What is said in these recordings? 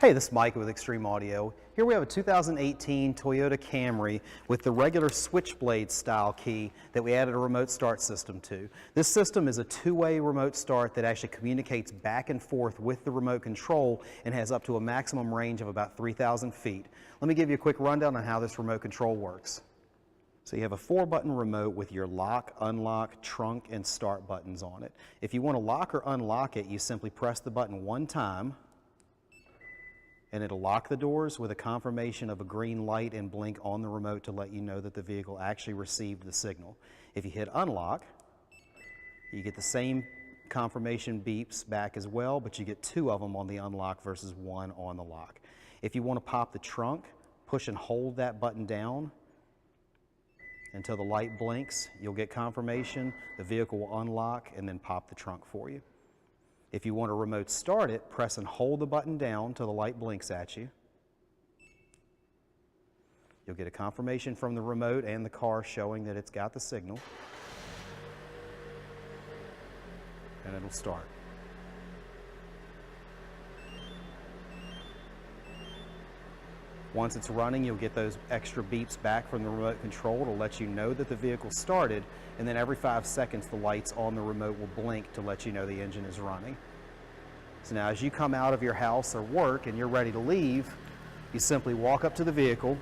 Hey, this is Mike with Extreme Audio. Here we have a 2018 Toyota Camry with the regular switchblade style key that we added a remote start system to. This system is a two-way remote start that actually communicates back and forth with the remote control and has up to a maximum range of about 3,000 feet. Let me give you a quick rundown on how this remote control works. So you have a 4-button remote with your lock, unlock, trunk, and start buttons on it. If you want to lock or unlock it, you simply press the button one time, and it'll lock the doors with a confirmation of a green light and blink on the remote to let you know that the vehicle actually received the signal. If you hit unlock, you get the same confirmation beeps back as well, but you get 2 of them on the unlock versus 1 on the lock. If you want to pop the trunk, push and hold that button down until the light blinks. You'll get confirmation, the vehicle will unlock, and then pop the trunk for you. If you want to remote start it, press and hold the button down till the light blinks at you. You'll get a confirmation from the remote and the car showing that it's got the signal. And it'll start. Once it's running, you'll get those extra beeps back from the remote control to let you know that the vehicle started, and then every 5 seconds the lights on the remote will blink to let you know the engine is running. So now as you come out of your house or work and you're ready to leave, you simply walk up to the vehicle,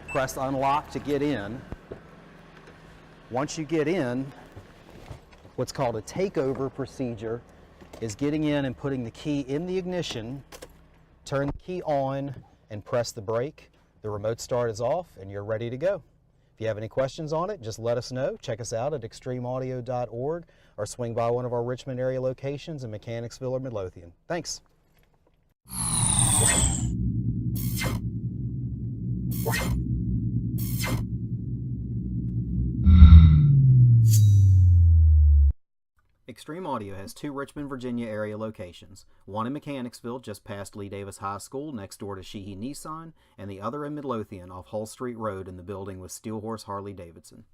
press unlock to get in. Once you get in, what's called a takeover procedure is getting in and putting the key in the ignition, turn the key on, and press the brake. The remote start is off and you're ready to go. If you have any questions on it, just let us know. Check us out at extremeaudio.org or swing by one of our Richmond area locations in Mechanicsville or Midlothian. Thanks. Extreme Audio has 2 Richmond, Virginia area locations, one in Mechanicsville just past Lee Davis High School next door to Sheehy Nissan, and the other in Midlothian off Hull Street Road in the building with Steelhorse Harley Davidson.